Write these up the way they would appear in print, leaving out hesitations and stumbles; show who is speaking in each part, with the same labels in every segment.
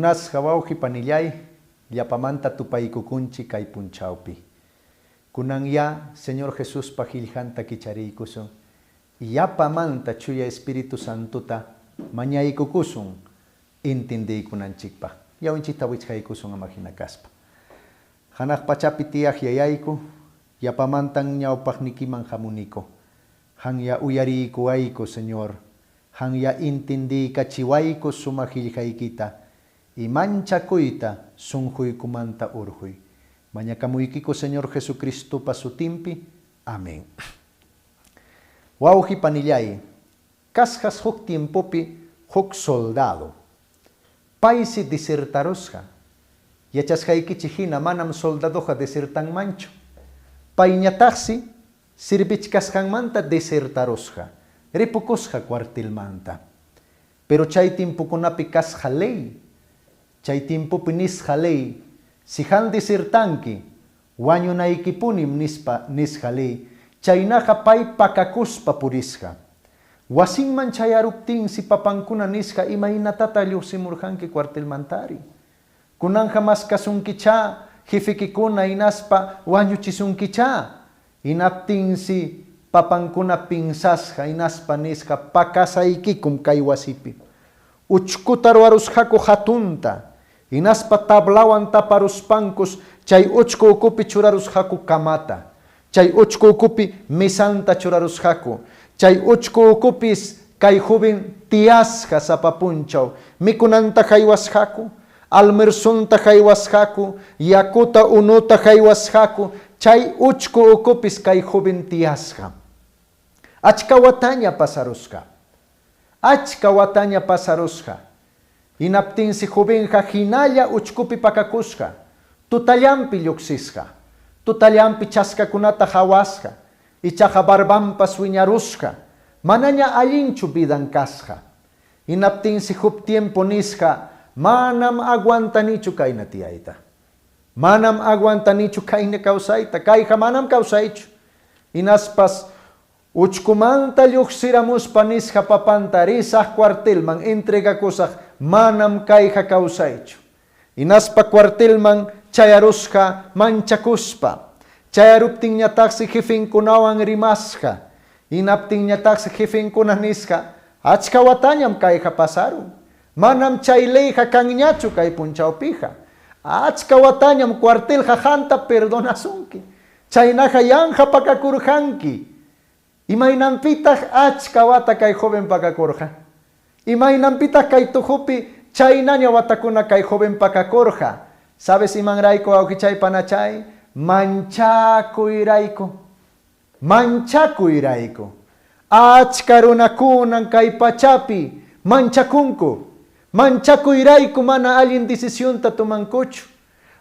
Speaker 1: Munas hawauji panillay, yapamanta tupaykukunchi kay punchawpi. Kunan ya, Señor Jesús pajiljanta kichariykusun, yapamanta chuya Espíritu Santuta mañaykukusun, intindiykunanchikpa. Yawanchikta wichkaykusun amahinakaspa. Hanaq pachapi tiyaq yayayku, yapamantan ñawpaqnikiman hamuniko. Han ya uyariykuwayku, Señor. Han ya intindiykachiwayku sumajiljhaykita. Y manchakuyta sunjuykumanta urjuy. Mañakamuykiku, Señor Jesucristo pasutimpi. Amén. Wauji panillay. Kasjas huk tiempopi huk soldado. Paisi disertarosja. Yachasjaykichi hina manam soldadoja desertan mancho. Payñataxi sirvichkasjanmanta desertarosja. Ripukusja cuartelmanta. Pero chay timpukunapi kasja ley. Chay timpupi nisja ley. Si han desertanki, wañunaykipunim nisja ley. Chaynaja pay pakakuspa purisja. Wasinman chayaruptin si papankuna nisja imaynatata lluqsimurjanki cuartelmantari. Kunanja maskasunkicha, jefekikuna inaspa wañuchisunkicha. Inaptin si papankuna pinsasja inaspa nisja pakasaykikum kay wasipi. Uchkuta ruwarusjaku hatunta. Inaspa tablawan taparuspankus chay uchku ukupi churarusjaku kamata. Chay uchku ukupi misanta churarusjaku. Chay uchku ukupis kay joven tiasja sapapunchaw. Mikunanta haywasjaku. Almersunta haywasjaku. Yakuta unuta haywasjaku. Chay uchku ukupis kay joven tiasja. Achka wataña pasarusja. Achka wataña pasarusja. Inaptin si jovenja hinalla uchkupi pakakusja. Tutallampi lluqsisja. Tutallampi chaskakunata hawasja. Ichaja barbampas wiñarusja. Manaña allinchu vidan kasja. Inaptin si huk tiempo nisja. Manam aguantanichu kayna tiyayta. Manam aguantanichu kayna kawsayta. Kayja manam kawsaychu. Inaspas uchkumanta lluqsiramuspa nisja papanta risaj cuartelman entregakusaj manam kayja kawsaychu. Inaspa cuartelman chayarusja manchakuspa. Chayaruptin ñataxi jefenkunawan rimasja. Inaptin ñataxi jefenkuna nisja achka watañam kayja pasarun. Manam chayleja kanñachu kay punchawpija. Achka watañam cuartelja janta perdonasunki. Chaynaja yanja pakakurjanki. Imaynanpitaq achka wata kay joven pakakurja. Imaynanpitaq kay tujupi chaynaña watakuna kay joven pakakurja. ¿Sabes imanrayku awkichay panachay? Manchakuyrayku. Manchakuyrayku. Achka runakunan kay pachapi manchakunku. Manchakuyrayku mana allin decisionta tumankuchu.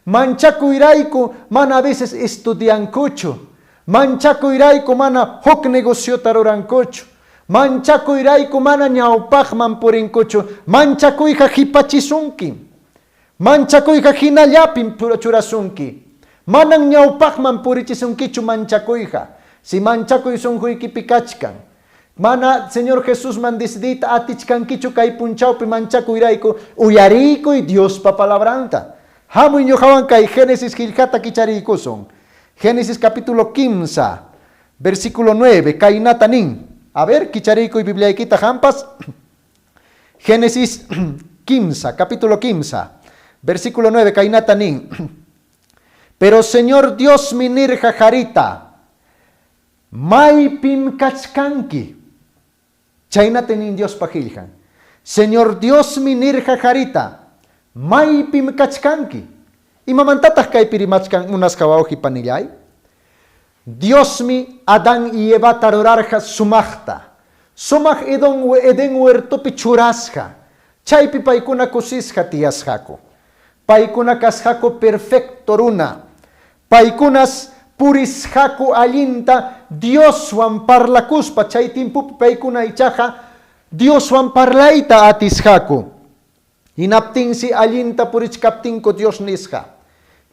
Speaker 1: Manchakuyrayku mana a veces estudiankuchu. Manchakuyrayku mana huk negociota rurankuchu. Manchakuyrayku mana ñawpaqman purinkuchu. Manchakuyja hipachisunki. Manchakuyja hinallapin churasunki. Manan ñawpaqman purichisunkichu manchakuyja. Si manchakuy sunjuykipi kachkan. Mana Señor Jesús man decidita atichkankichu kay punchawpi manchakuyrayku. Uyariykuy Diospa palabranta. Hamuy ñuqawan kay Génesis qillqata kichariykusun. Génesis capítulo 15, versículo 9, kainata nin. A ver, kichariykuy Bibliaykita hampas. Génesis 15, capítulo 15, versículo 9, kainata nin. Pero Señor Dios minirja jarita, maypim kachkanki. Chaynata nin Dios pajiljan. Señor Dios minirja jarita, maypim kachkanki. Imamantataq kay pirimachkan munasqawawji panillay. Diosmi Adán y Evata rurarja sumaqta. Sumaq Eden huertopi churasqa. Chaypi paykuna kusisqa tiyasqaku. Paykuna kasqaku perfecto runa. Paykunas purisqaku allinta Dioswan parlakuspa. Chay timpupi paykuna ichaqa Dioswan parlayta atisqaku. Inaptin si allinta purichkaptinku Dios nisqa.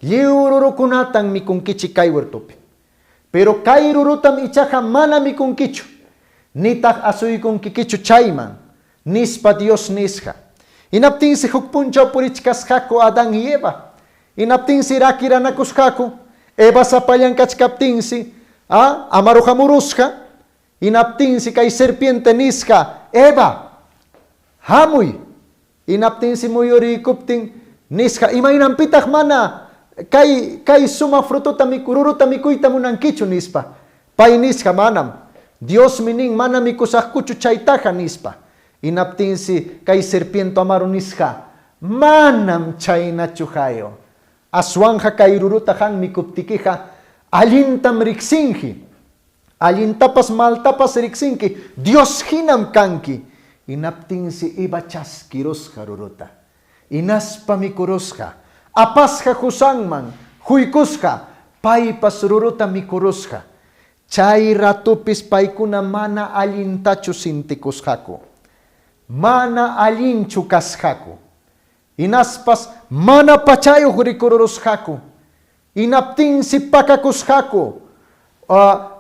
Speaker 1: Lliwrurukunatan mikunkichi kay huertopi. Pero kay rurutam ichaqa mana mikunkichu. Nitaq asuykunkikichu chayman. Nispa Dios nisqa. Inaptin si hukpunchaw purichkasqaku Adán y Eva. Inaptin si rakiranakusqaku, Eva sapallan kachkaptin si, amaruhamurusqa, inaptin si kay serpiente nisqa, Eva, hamuy. Inaptin si muyurikuptin nisqa, imaynanpitaq mana, kay suma frututa ruruta mikuyta munankichu nispa. Pay nisqa manam. Dios minin mana mikusaqkuchu chaytaqa nispa. Inaptin si kay serpiente amaru nisqa, manam chaynachu hayo. Aswanja kay ruruta han mikuptikiqa, allintam riksinji. Allintapas maltapas riksinki. Dios hinam kanki. Inaptin si iba chaskirusqa ruruta. Inaspa mikurusqa. Apasqa husanman. Huykusqa. Paypas ruruta mikurusqa. Chay ratupis paykuna mana allintachu sintikusqaku. Mana allinchu kasqaku. Inaspas mana pachayuq rikurusqaku. Inaptin si pakakusqaku.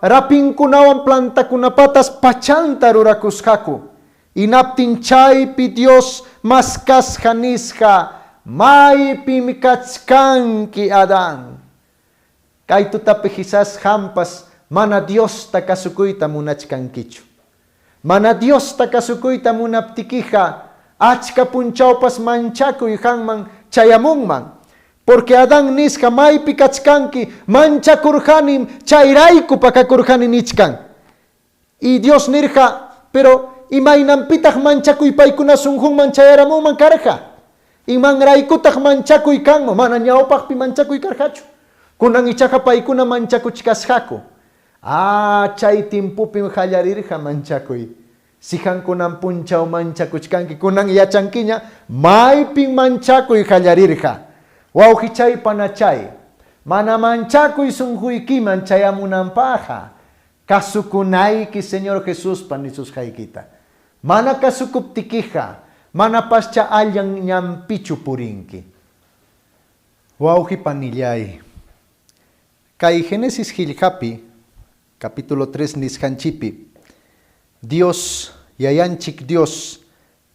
Speaker 1: Rapinkunawan plantakunapatas pachanta rurakusqaku. Inaptin chaypi Dios maskasqa nisqa, maypim kachkanki Adán. Kay tutapi quizás hampas mana Dios ta kasukuyta munachkankichu. Mana Dios ta kasukuyta munaptikiqa, achka punchawpas manchakuy hanman chayamunman. Porque Adán nisqa maypi kachkanki, manchakurhanim chayrayku pakakurhani nichkan. Y Dios nirqa, pero imaynanpitaq manchakuy paykuna sunqunman chayaramunman karqa. Imanraykutaq manchakuy kanmo, mana ñawpaqpi manchakuy karqachu. Kunan ichaqa paykuna manchakuchkasqaku. Chay timpupim hallarirqa manchakuy. Sijankunan punchaw manchakuchkanki, kunan yachankiña, maypin manchakuy hallarirqa. Wawqi chay panachay, mana manchakuy sunquykiman chayamunanpaqa. Kasukunayki Señor Jesús panisusqaykita. Mana kasukuptikiqa, mana pascha allan ñampichu purinki. Wawqi panillay. Kay Génesis Giljapi, capítulo 3 nisqanchipi, Dios, yayanchik Dios,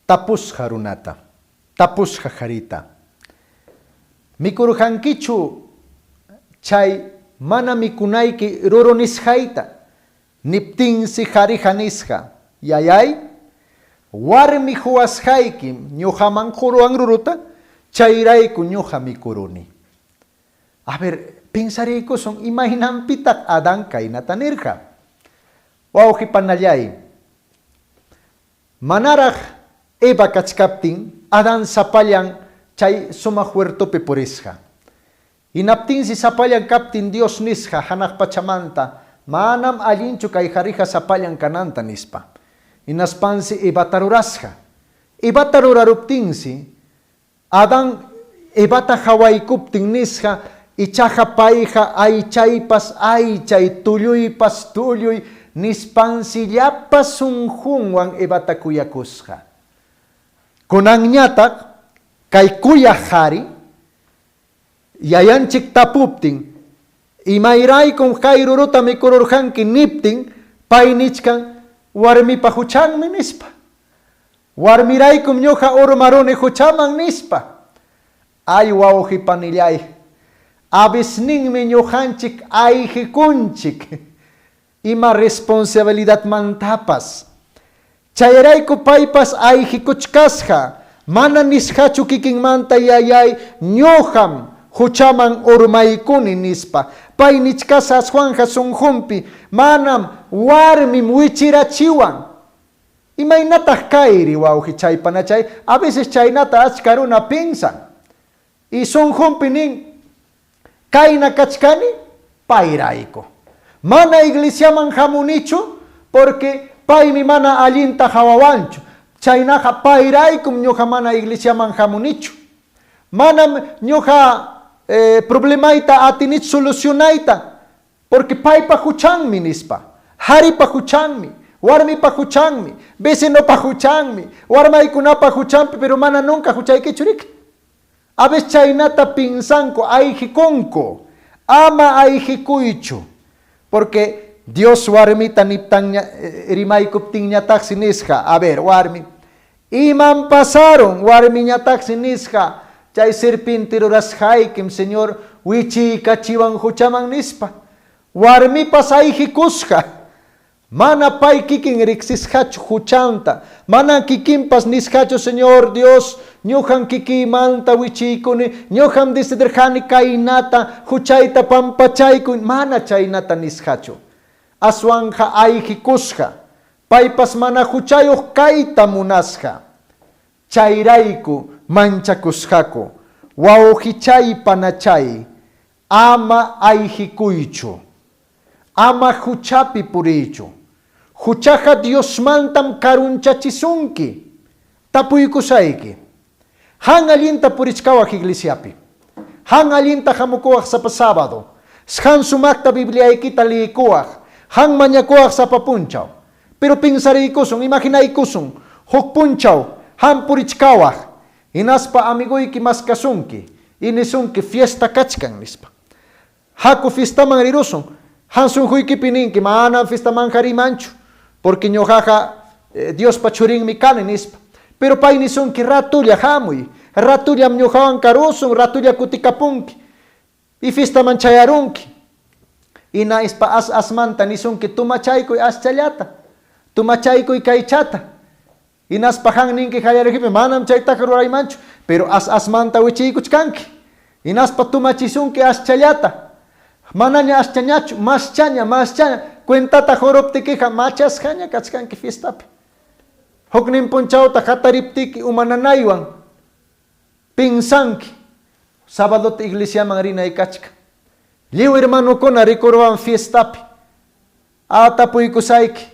Speaker 1: tapusqa runata, tapusqa harita. Mikurhankichu chay mana mikunayki ruru nisqayta, niptin si hariqa nisqa, yayay, warmi huwasqaykim ñuqaman quruwan ruruta, chayrayku ñuqa mikuruni. A ver, pensaraykusun imaynanpitaq Adán kaynata nirqa. Wawqi panallay, manaraq Eva kachkaptin, Adán sapallan chay sumaq huertopi purisqa. Inaptin si sapallan kaptin Dios nisqa hanaq pachamanta, manam allinchu kay hariqa sapallan kananta nispa. Inaspansi Evata rurasqa. Evata ruraruptinsi, Adán Evata hawaykuptin nisqa, ichaqa payqa aychaypas aychay, tulluypas tulluy, nispansillapas sunqunwan Evata kuyakusqa. Kunanñataq, kay kuyaq yayanchik tapuptin, imayraykun kay ruruta mikururqanki niptin, pay nichkan, warmipa huchanmi nispa. Warmiraykum ñuqa urmaruni huchaman nispa. Ay wawqi panillay, abisninmi ñuqanchik ayjikunchik, ima responsabilidad mantapas. Chayrayku paypas ayjikuchkasqa, mana nisqachu kikinmanta yayay, ñuqam huchaman urmaykuni nispa. Pay nichkasa aswanja sunqunpi, manam warmim wichirachiwan. Imaynataq kayri wawqi chay panachay, a veces chaynata achka runa pinsan. Y sunqunpi nin, kayna kachkani, payrayku. Mana iglesiaman hamunichu, porque paymi mana allinta hawawanchu. Chaynaqa payraykum ñuqa mana iglesiaman hamunichu. Manam ñuqa problemaita atinichu solucionayta, porque paypa huchanmi nispa, haripa huchanmi, warmipa huchanmi, vecinopa huchanmi, warmaykunapa huchanpi, pero mana nunca huchaykichu rik. A veces chaynata pinsanku, ayjikunku, ama ayjikuychu, porque Dios warmita niptan rimaykuptinñataqsi nisqa, a ver, warmi, Iman pasaron, warmiñataksi nisqa, chay serpintirurasqaykim Señor, wichi kachiwan huchaman nispa. Warmipas ayhikusqa, mana pay kikin riksisqachu huchanta, mana kikinpas nisqachu Señor Dios, ñuqan kikimanta wichiykuni, ñuqan decidirqani kaynata, huchayta pampachaykuy, mana chaynata nisqachu. Aswanja ayhikusqa, paypas mana huchayuq kayta munasqa. Chayrayku manchakusqaku, wawqichay panachay, ama ayhikuychu, ama huchapi puriychu. Huchaqa Diosmantam karunchachisunki, tapuykusayki. Han allinta purichkawaq iglesiapi, han allinta hamukuwaq sapa sábado, han sumakta Bibliaykita liykuwaq, han mañakuwaq sapa punchaw. Pero pinsariykusun, imaginaykusun, huk punchaw, han purichkawaq, inaspa amiguyki maskasunki, inisunki fiesta kachkan nispa. Haku fiestaman rirusun, han sunjuykipi ninki, manam fiestaman harimanchu, porque ñuqaqa Dios pachurinmi kani nispa. Pero pay nisunki ratulla hamuy, ratullam ñuqawan karusun, ratulla kutikapunki, y fiestaman chayarunki. Ina ispa asmanta nisunki tumachaykuy aschallata, tumachaykuy kaychata. Inaspa han ninki hayarikipi manam chaytaqa ruraymanchu, pero asmanta wichiykuchkanki. Inaspa tumachisunki aschallata, manaña aschañachu, maschaña, cuentata joruptikiqa machasqaña kachkanki fiestapi. Huknin punchawta hatariptiki umananaywan, pinsanki, sabadota iglesiaman rinay kachka. Lliw hermanukuna rikurwan fiestapi, tapuykusayki,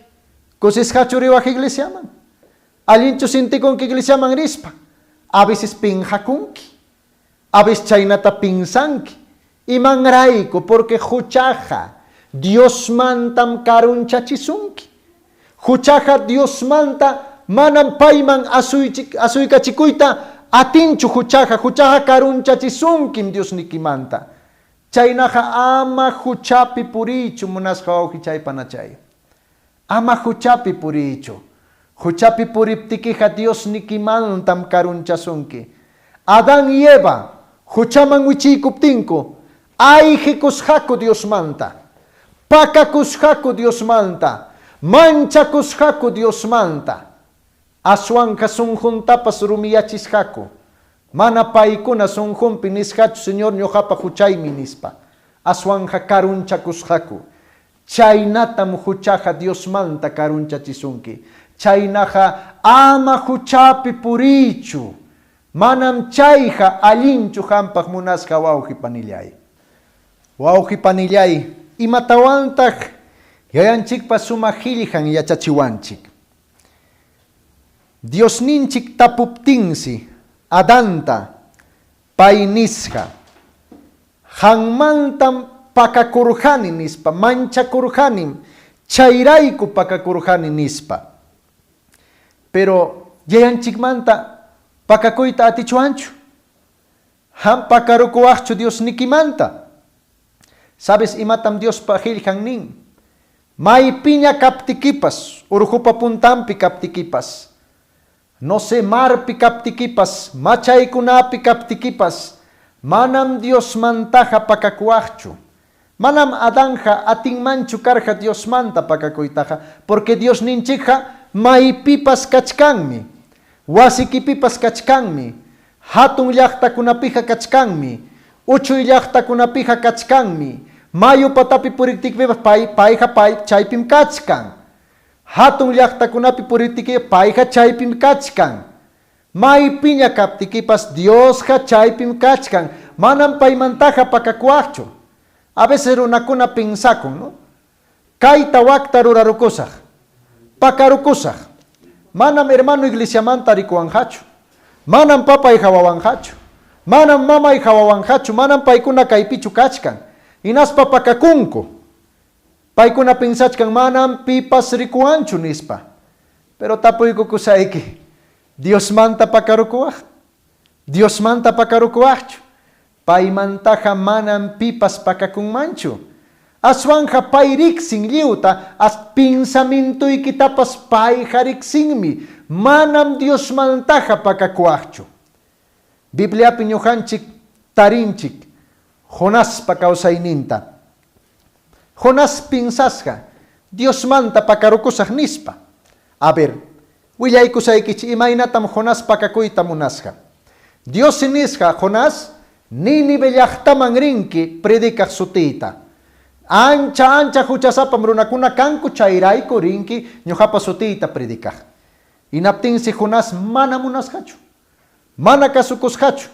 Speaker 1: kusisqachu riwaq iglesiaman. Allinchu sintikunki iglesiaman rispa, a veces pinhakunki, a veces chaynata pinsanki, imanrayku porque huchaqa Diosmantam karunchachisunki. Huchaqa Diosmanta manam payman asuykachikuyta atinchu huchaqa karunchachisunkim Diosnikimanta. Chaynaqa ama huchapi puriychu munasqa wawqichay panachay. Ama huchapi puriychu. Huchapi puriptikiqa Diosnikimantam karunchasunki. Adán y Eva huchaman wichiykuptinku ayhikusqaku Diosmanta, pakakusqaku Diosmanta, manchakusqaku Diosmanta. Aswanqa sunquntapas rumiyachisqaku. Mana paykuna sunqunpi nisqachu Señor ñuqapa huchaymi nispa. Aswanqa karunchakusqaku. Chaynatam huchaqa Diosmanta karunchachisunki. Chaynaqa ama huchapi puriychu. Manam chayqa allinchu hampaq munasqa wawqi panillay. Wawqi panillay, imatawantaq yayanchikpa sumaq qillqan yachachiwanchik. Diosninchik tapuptinsi Adanta pay nisqa, hanmantam pakakurqani nispa, manchakurqanim, chayrayku pakakurqani nispa. Pero yayanchikmanta pakakuyta atichuanchu, han pakarukuwaqchu Diosnikimanta. Sabes imatam Dios paqillqan nin, maypiña kaptikipas, urqupa puntampi kaptikipas, no sé marpi kaptikipas, machaykunapi kaptikipas, manam Diosmantaqa pakakuwaqchu. Manam Adanja atinmanchu karqa Diosmanta pakakuytaqa, porque Dios ninchikqa maypipas kachkanmi, wasikipipas kachkanmi, hatun llaqtakunapiqa kachkanmi, uchuy llaqtakunapiqa kachkanmi, mayu patapi puriktikpipas payqa chaypim kachkan. Hatun llaqtakunapi puriktiki payqa chaypim kachkan. Maypiña kaptikipas Diosqa chaypim kachkan. Manam paymantaqa pakakuwaqchu. A veces runakuna pinsakun, no? Kayta wakta rurarukusaq, pakarukusaq. Manam hermano iglesiamanta rikuwanqachu. Manam papayqa wawanqachu. Manam mamayqa wawanqachu. Manam paykuna kaypichu kachkan. Inaspa pakakunku. Paykuna pinsachkan manam pipas rikuwanchu nispa. Pero tapuykukusayki, Diosmanta pakarukuwaq, Diosmanta pakarukuwaqchu. Paymantaqa manam pipas pakakunmanchu. Aswanqa pay riksin lliwta, as pinsamintuykitapas payqa riksinmi. manam Dios mantaja pakakuachchu. Biblia piñujanchik tarinchik Jonás pakawsayninta. Jonás pinsasqa Dios manta pakarukusaq nispa. A ver, willaykusaykichik imaynatam Jonás pakakuyta munasqa. Dios nisqa Jonás Nínive llaqtaman rinki predikaq sutiyta. Ancha huchasapam runakuna kanku chayrayku rinki ñuqapa sutiyta predikaq. Hinaptinsi Jonás mana munasqachu. Mana kasukusqachu.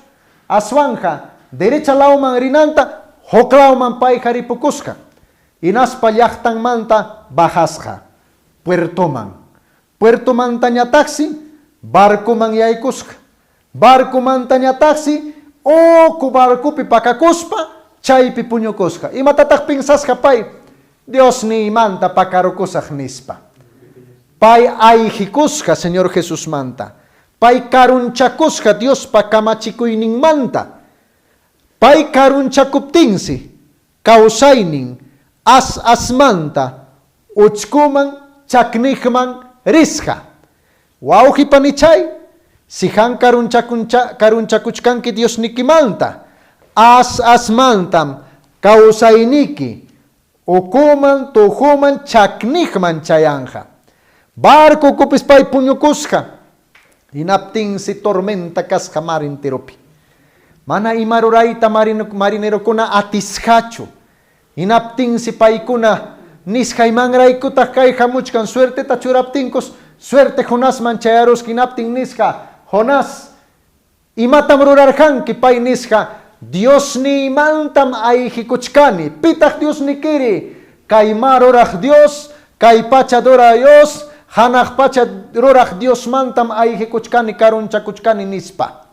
Speaker 1: Aswanja derecha lawman rinanta huk lawman payqa ripukusqa. Hinaspa llaqtanmanta bajasqa. Puertomantañataqsi barcuman yaykusqa. Barcumantañataqsi oku barcupi pakakuspa chaypi puñukusqa. Imatataq pinsasqa pay Dios nimanta pakarukusaq nispa. Pay ayhikusqa Señor Jesús manta. Pay karunchakusqa Dios pa kamachikuyninmanta. Pay karunchakuptinsi kawsaynin asmanta uchkuman chaknikman risqa. Wawqipani chay si han karunchakuchkanki Dios nikimanta asmantam kawsayniki ukuman tuhuman chaknikman chayanja. Barco kupis pay puñukusqa. Hinaptinsi tormenta kasqa mar enteropi. Mana imarurayta marinerokuna atisqachu. Hinaptinsi paykuna nisqaymanraykutaq kay hamuchkan suerteta churaptinkus suerte Jonásman chayarusqa hinaptin nisqa Jonás imatam rurarqanki pay nisqa Dios nimantam ayhikuchkani. Pitaq Dios nikiri kay mar uraq Dios kay pacha dura Dios hanaq pacha ruraq Dios mantam ayhikuchkani karunchakuchkani nispa.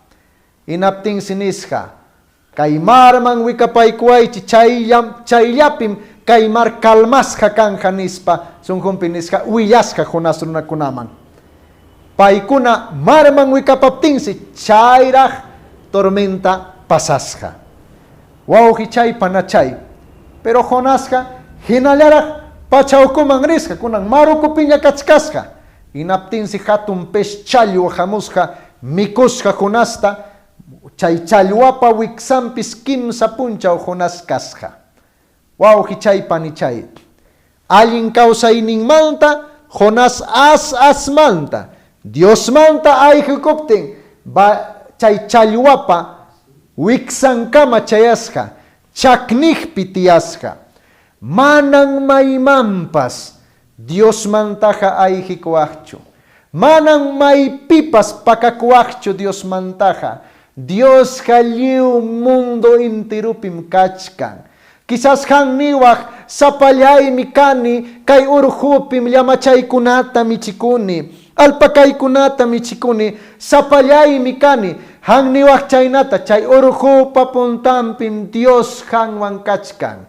Speaker 1: Hinaptinsi nisqa kay marman wikapaykuwaychi chayllapim kay mar kalmasqa kanja nispa sunqunpi nisqa willasqa Jonás runakunaman. Paykuna marman wikapaptinsi chayraq tormenta pasasqa. Wawqi chaypana chay. Pero Jonásqa hinallaraq pachawkuman risqa kunan mar ukupiña kachkasqa. Hinaptinsi hatun pez challwa hamusqa mikusqa Jonásta. Chay challwapa wiksanpis kimsa punchaw Jonás kasqa. Wawqi chaypani chay. Allin kawsayninmanta Jonás asmanta Dios manta ayhikuptin chay challwapa wiksankama chayasqa chaknikpi tiyasqa. Manan maymanpas Dios mantaja ayhikuwaqchu. Manan maypipas pakakuwaqchu Dios mantaja. Dios halliw mundo enterupim kachkan. Quizás han niwaq sapallaymi kani kay urhupim llamachaykunata michikuni. Alpakaykunata michikuni sapallaymi kani. Han niwaq chaynata chay urhupa puntampim Dios hanwan kachkan.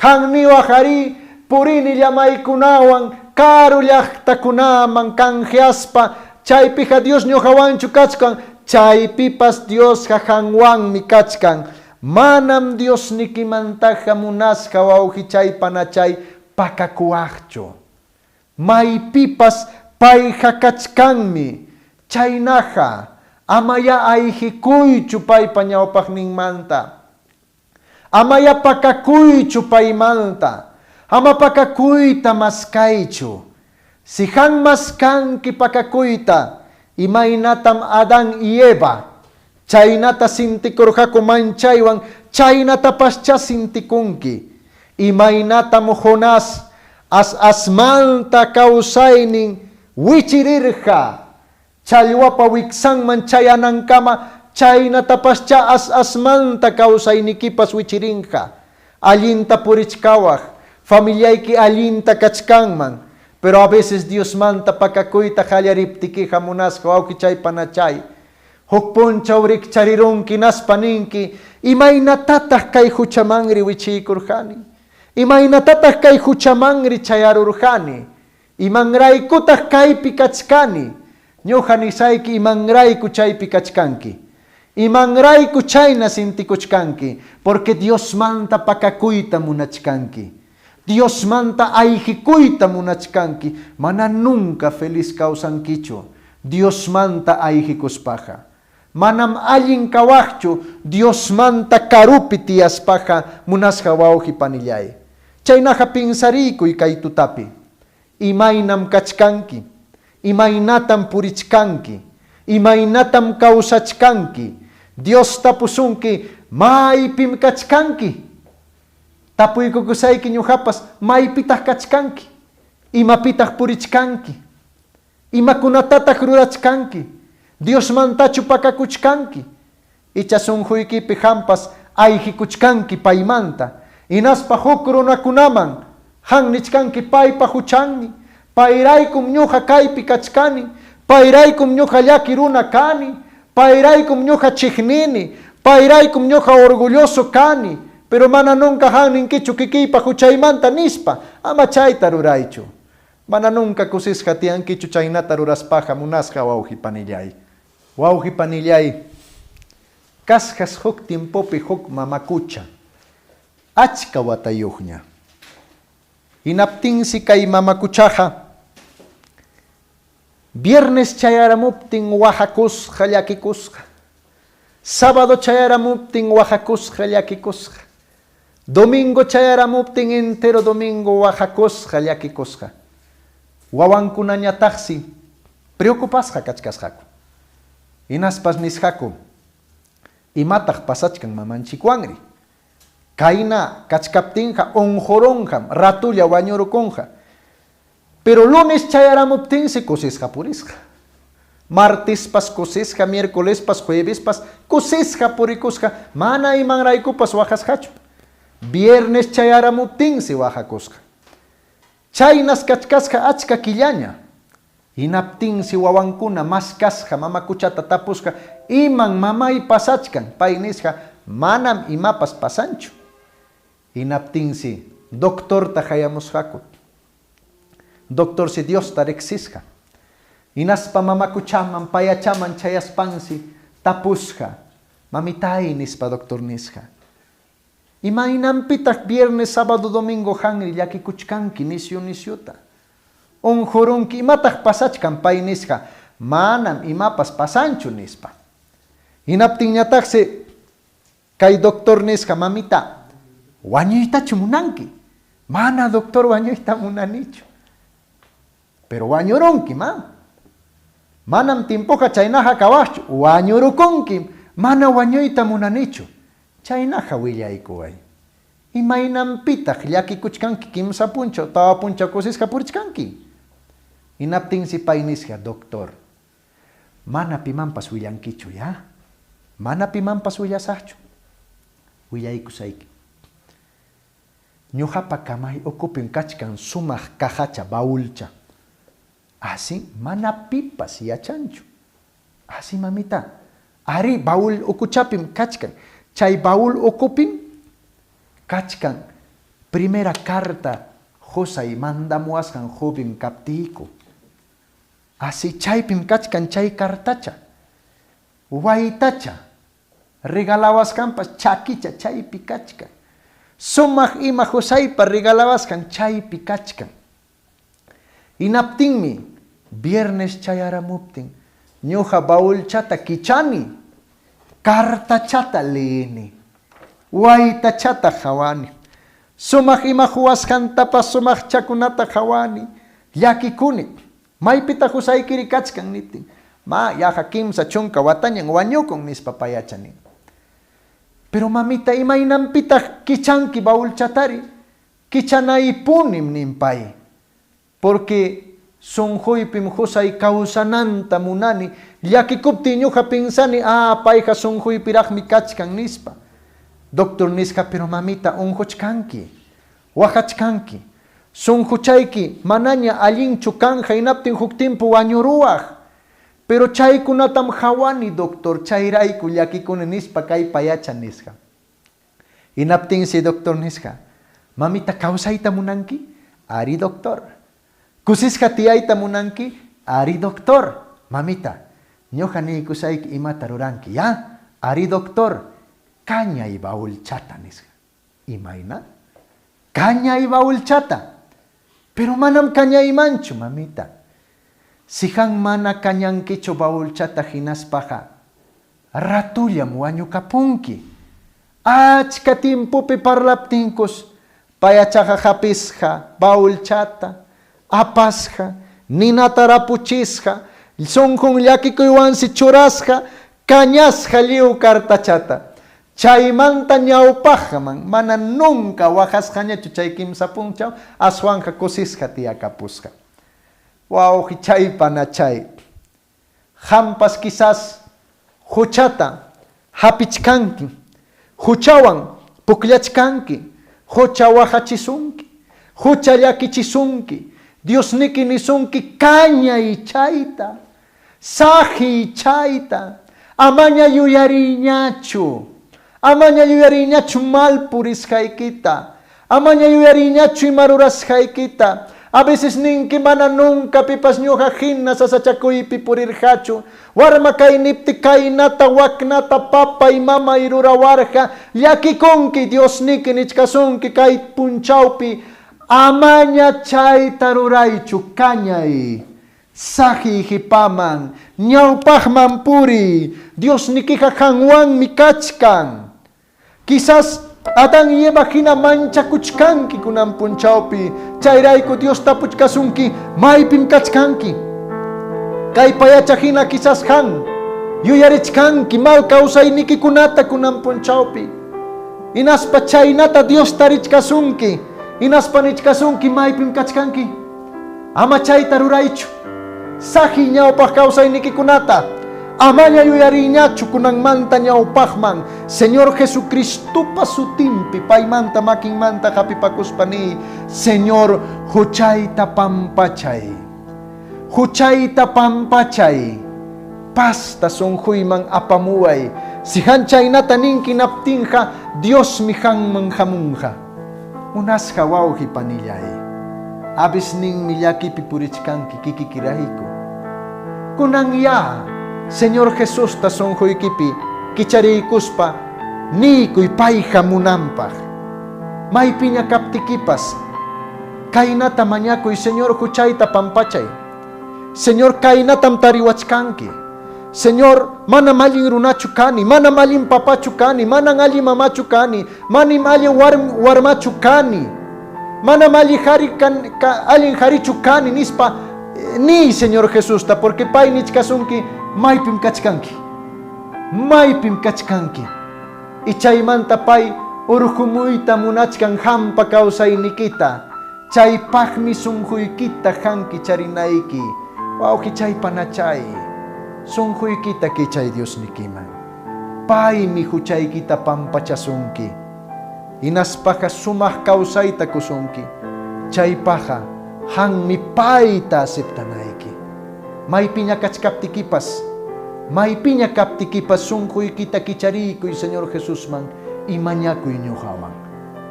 Speaker 1: Han niwaq ari purini llamaykunawan karu llaqtakunaman kanjeaspa chaypiqa Dios ñuqawanchu kachkan. Chaypipas Dios hanwanmi kachkan. Manam Dios nikimantaja munasqa wawqi chaypana chay pakakuwaqchu. Maypipas payqa kachkanmi. Chaynaqa amaya ayhikuychu paypa ñawpaqninmanta. Amaya pakakuychu paymanta. Ama pakakuyta maskaychu. Si han maskanki pakakuyta imaynatam Adán y Eva chaynata sintikurqaku manchaywan chaynata pascha sintikunki. Imaynatam Jonás asmanta kawsaynin wichirirqa challwapa wiksanman chayanankama chaynata pascha asmanta kawsaynikipas wichirinqa. Allinta purichkawaq familiayki allinta kachkanman. Pero a veces Dios manta pakakuyta qallariptikiqa munasqa wawqi chaypana chay. Huk punchaw rikcharirunki naspaninki imaynatataq kay huchamanri wichiykurqani. Imaynatataq kay huchamanri chayarurqani. Imanraykutaq kaypi kachkani. Ñuqa nisayki imanrayku chaypi kachkanki. Imanrayku chayna sintikuchkanki. Porque Dios manta pakakuyta munachkanki. Dios manta ayhikuyta munachkanki. Mana nunca feliz kawsankichu. Dios manta ayhikuspaja. Manam allin kawaqchu Dios manta karupi tiyaspaja munasqa wawqi panillay. Chaynaqa pinsarikuy kay tutapi. Imaynam kachkanki, imaynatam purichkanki, imaynatam kawsachkanki. Dios tapusunki maypim kachkanki. Tapuykukusayki ñuqapas maypitaq kachkanki, imapitaq purichkanki, imakunatataq rurachkanki, Dios mantachu pakakuchkanki, icha sunquykipi hampas ayhikuchkanki paymanta, inaspa huk runakunaman hannichkanki paypa huchanmi, payraykum ñuqa kaypi kachkani, payraykum ñuqa llaki runa kani, payraykum ñuqa chiqnini, payraykum ñuqa orgulloso kani, pero mana nunca hanninkichu kikiypa huchaymanta nispa, ama chayta ruraychu. Mana nunca kusisqa tiyankichu chaynata ruraspaja munasqa wawqi panillay. Wawqi panillay, kasqas huk tiempopi huk mamakucha, achka watayuqña. Hinaptinsi kay mamakuchaqa, viernes chayaramuptin wajakusqa llakikusqa, sábado chayaramuptin wajakusqa llakikusqa, domingo chayaramuptin entero domingo wajakusqa llakikusqa. Wawankunañataqsi preocupasqa kachkasqaku. Hinaspas nisqaku, imataq pasachkan mamanchikwanri. Kayna kachkaptinqa onjoronqam, ratulla wañurukunqa. Pero lunes chayaramuptinsi kusisqa purisqa. Martespas kusisqa, miércolespas, juevespas kusisqa purikusqa, mana imanraykupas waqasqachu. Viernes chayaramuptinsi wajakusqa. Chaynas kachkasqa achka killaña. Hinaptinsi wawankuna maskasqa mamakuchata tapusqa, iman mamay pasachkan, pay nisqa manam imapas pasanchu. Hinaptinsi doctorta hayamusqaku. Doctor si Diosta riqsisqa. Hinaspa mamakuchaman payachaman chayaspansi tapusqa. Mamitay nispa doctor nisqa. Imaynanpitaq viernes, sábado, domingo hanri llakikuchkanki nisyuta. Onjurunki imataq pasachkan pay nisqa, manam imapas pasanchu nispa. Hinaptinñataqsi kay doctor nisqa, mamita, wañuytachu munanki. Mana doctor wañuyta munanichu. Pero wañurunki, manam timpoqa chaynaqa kawaqchu, wañurukunki, mana wañuyta munanichu. Chaynaqa willaykuway. Imaynanpitaq llakikuchkanki kimsa punchaw, tawa punchaw kusisqa purichkanki. Hinaptinsi pay nisqa, doctor, mana pimanpas willankichu ya. Mana pimanpas willasaqchu. Willaykusayki. Ñuqapa kamay ukupin kachkan sumaq cajacha, baulcha. Así mana pipas yachanchu. Así mamita. Ari baul ukuchapim kachkan. Chay baul ukupin kachkan primera carta Josay mandamuasqan jubin kaptiku. Así chaypim kachkan chay cartacha. Waytacha. Regalawaskanpas chakicha chaypi kachkan. Sumaq ima Josaypa regalawaskan chaypi kachkan. Hinaptinmi viernes chayaramuptin ñuqa baulchata kichani. Cartachata leeni, waytachata hawani, sumaq ima huwasqantapas sumaq chakunata hawani, llakikuni, maypita husaykiri kachkan nitin, ma yaqa kimsa chunka watañan wañukun nispa payachanin. Pero mamita imaynanpitaq kichanki baulchatari, kichanaypunim ninpay, porque sunquypim husay kawsananta munani, llakikupti ñuqa pinsani, payqa sunquypiraqmi kachkan nispa. Doctor nisqa, pero mamita unquchkanki, waqachkanki, sunquchayki manaña allinchu kanja hinaptin huk timpu wañuruwaq. Pero chaykunatam hawani doctor, chayrayku llakikuni nispa kay payachan nisqa. Hinaptinsi doctor nisqa, mamita kawsayta munanki? Ari doctor. Kusisqa tiyayta munanki? Ari doctor. Mamita, ñuqa niykusayki imata ruranki, ya? Ari doctor. Kañay baulchata nisqa. Imayna? Kañay baulchata. Pero manam kañaymanchu, mamita. Sihan mana kañankichu baulchata hinaspaja, ratullam wañukapunki. Achka timpupi parlaptinkus, payachaja japisja, baulchata, apasja, ninata rapuchisja, sonjun llakikuywansi churasja, kañasja liu kartachata. Chaymanta ñawpajman, mana nunca wajasjañachu chay kimsa punchaw, aswanja kusisja tiyakapusja. Wow, chaypana chay. Hampas quizás huchata hapichkanki, huchawan puklachkanki, hucha wajachisunki, hucha llakichisunki, Diosniki nisunki kañay chayta, saji chayta, amaña yuyariñachu, amaña yuyariñachu malpurisqaykita, amaña yuyariñachu imarurasqaykita. A veces ninki mana nunca pipas ñuqa hina sasachakuypi purirqachu. Warma kaynipti kaynata waknata papa y mama irurawarqa. Llakikunki Diosniki nichkasunki kay punchawpi. Amaña chayta ruraychu kañay. Saji hipaman, ñawpaqman puri. Diosnikiqa hanwanmi kachkan. Quizás Adán y Eva hina manchakuchkanki kunan punchawpi. Chayrayku Dios tapuchkasunki maypim kachkanki. Kay payacha hina quizás han yuyarichkanki mal kawsaynikikunata kunan punchawpi. Inaspa chaynata Dios tarichkasunki. Inaspa nichkasunki maypim kachkanki. Ama chayta ruraychu. Saji ñawpaq kawsaynikikunata. Amaña yuyariñachu kunanmanta ñawpaqman Señor Jesucristo pasutimpi paymanta makinmanta hapipakuspani Señor huchayta pampachay pasta sonjuyman apamuay si hanchaynata ninki naptinja Dios mi hanman hamunja unasqa wawqi panillay abis ninmi llakipi purichkanki kikikirayku kunan ya Señor Jesús ta sonjuykipi kichariykuspa nikuy payqa munanpaq maypiña kaptikipas kaynata mañakuy Señor huchayta pampachay Señor kaynatam tariwachkanki Señor mana mallin runachu kani mana mallin papachu kani mana alli mamachu kani mana alli warmachu kani mana allin harichu kani nispa ni Señor Jesús ta porque pay nichkasunki maypim kachkanki y chaymanta pay urjumuyta munachkan hampa kawsaynikita chaypaqmi sunjuykita hanki charinayki wawqi chaypanachay sunjuykita kichay Diosnikiman paymi huchaykita pampachasunki inaspaqa sumaq kawsayta kusunki chaypaqa hanmi payta aceptanayki maypiña kaptikipas sunjuykita kichariykuy Señor Jesusman y mañakuy ñuqawan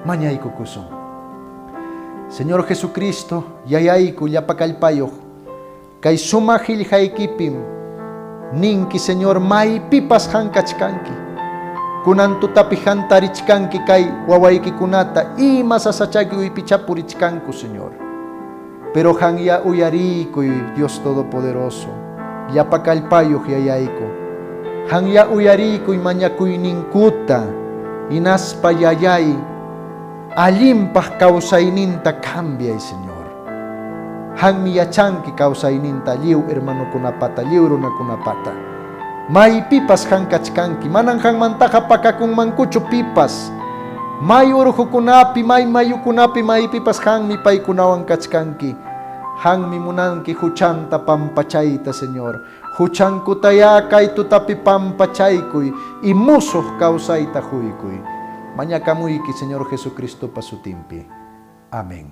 Speaker 1: mañaykukusun Señor Jesucristo yayayku llapakallpayuq kay sumaq qillqaykipim ninki Señor maypipas hankachkanki kunan tutapi hantarichkanki kay wawaykikunata ima sasachakuypi chapurichkanku Señor pero han ya uyariykuy Dios Todopoderoso llapakallpayuq yayayku han ya uyariykuy mañakuyninkuta inaspa yayay allimpaq kawsayninta cambiay Señor hanmi yachanki kawsayninta lliw hermanokunapata lliw runakunapata maypipas hankachkanki manan hanmantaqa pakakunmankuchu pipas may urjukunapi may mayukunapi maypipas hanmi paykunawan kachkanki hanmi munanki huchanta pampachayta Señor huchankutaya kay tutapi pampachaykuy y musuq kawsayta huykuy mañakamuyki Señor Jesucristo pasutimpi amén.